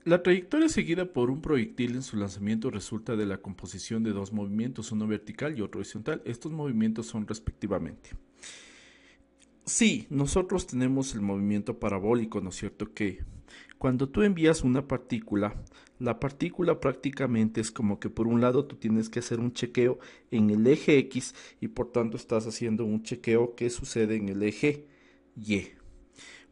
La trayectoria seguida por un proyectil en su lanzamiento resulta de la composición de dos movimientos, uno vertical y otro horizontal. Estos movimientos son respectivamente. Sí, nosotros tenemos el movimiento parabólico, ¿no es cierto? Que cuando tú envías una partícula, la partícula prácticamente es como que por un lado tú tienes que hacer un chequeo en el eje X y por tanto estás haciendo un chequeo que sucede en el eje Y.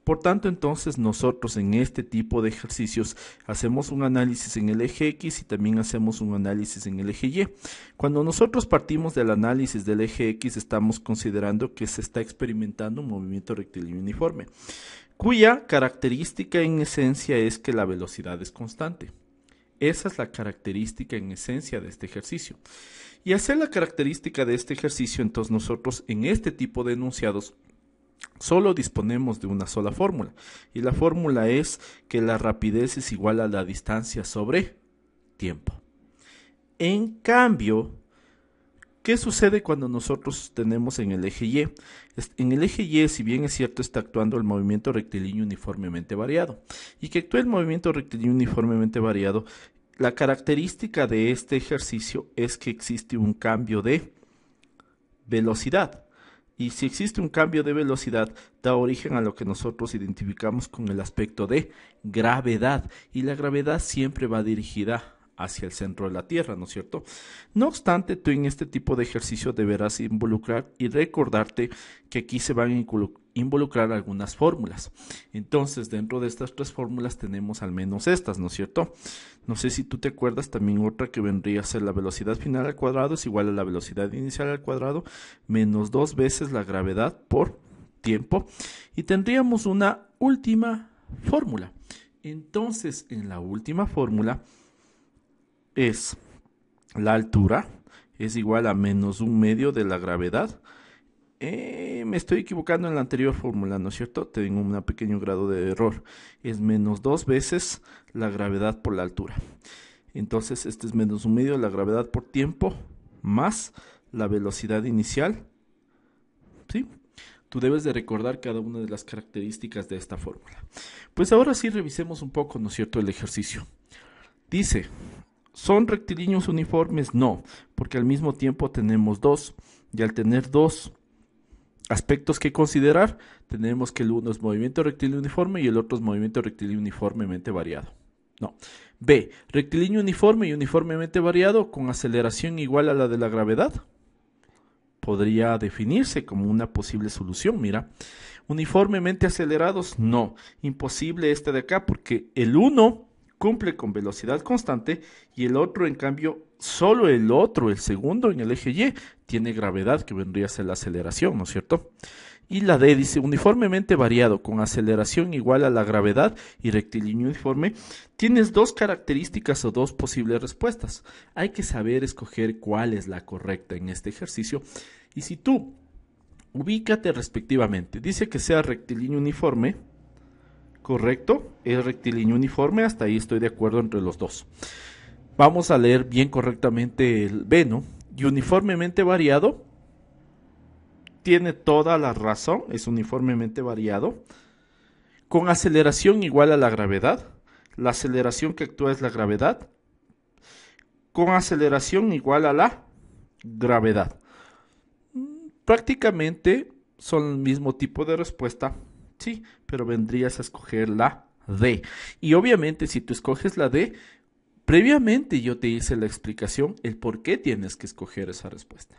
Por tanto, entonces nosotros en este tipo de ejercicios hacemos un análisis en el eje X y también hacemos un análisis en el eje Y. Cuando nosotros partimos del análisis del eje X, estamos considerando que se está experimentando un movimiento rectilíneo uniforme, cuya característica en esencia es que la velocidad es constante. Esa es la característica en esencia de este ejercicio. Y al ser la característica de este ejercicio, entonces nosotros en este tipo de enunciados solo disponemos de una sola fórmula, y la fórmula es que la rapidez es igual a la distancia sobre tiempo. En cambio, ¿qué sucede cuando nosotros tenemos en el eje Y? En el eje Y, si bien es cierto, está actuando el movimiento rectilíneo uniformemente variado, y que actúe el movimiento rectilíneo uniformemente variado, la característica de este ejercicio es que existe un cambio de velocidad. Y si existe un cambio de velocidad, da origen a lo que nosotros identificamos con el aspecto de gravedad. Y la gravedad siempre va dirigida hacia el centro de la Tierra, ¿no es cierto? No obstante, tú en este tipo de ejercicio deberás involucrar y recordarte que aquí se van a involucrar algunas fórmulas. Entonces, dentro de estas tres fórmulas tenemos al menos estas, ¿no es cierto? No sé si tú te acuerdas también otra que vendría a ser la velocidad final al cuadrado es igual a la velocidad inicial al cuadrado menos 2 veces la gravedad por tiempo. Y tendríamos una última fórmula. Entonces, en la última fórmula es la altura es igual a menos un medio de la gravedad. Me estoy equivocando en la anterior fórmula, ¿no es cierto? Tengo un pequeño grado de error. Es menos 2 veces la gravedad por la altura. Entonces, este es menos un medio de la gravedad por tiempo más la velocidad inicial. ¿Sí? Tú debes de recordar cada una de las características de esta fórmula. Pues ahora sí revisemos un poco, ¿no es cierto?, el ejercicio. Dice, ¿son rectilíneos uniformes? No, porque al mismo tiempo tenemos dos. Y al tener dos aspectos que considerar, tenemos que el uno es movimiento rectilíneo uniforme y el otro es movimiento rectilíneo uniformemente variado. No. B, rectilíneo uniforme y uniformemente variado con aceleración igual a la de la gravedad. Podría definirse como una posible solución, mira. Uniformemente acelerados, no. Imposible este de acá porque el uno cumple con velocidad constante y el otro, en cambio, solo el otro, el segundo en el eje Y, tiene gravedad que vendría a ser la aceleración, ¿no es cierto? Y la D dice uniformemente variado con aceleración igual a la gravedad y rectilíneo uniforme. Tienes dos características o dos posibles respuestas. Hay que saber escoger cuál es la correcta en este ejercicio. Y si tú ubícate respectivamente, dice que sea rectilíneo uniforme, correcto, es rectilíneo uniforme, hasta ahí estoy de acuerdo entre los dos. Vamos a leer bien correctamente el B, ¿no? Y uniformemente variado, tiene toda la razón, es uniformemente variado, con aceleración igual a la gravedad, la aceleración que actúa es la gravedad, con aceleración igual a la gravedad. Prácticamente son el mismo tipo de respuesta, sí, pero vendrías a escoger la D. Y obviamente si tú escoges la D, previamente yo te hice la explicación, el por qué tienes que escoger esa respuesta.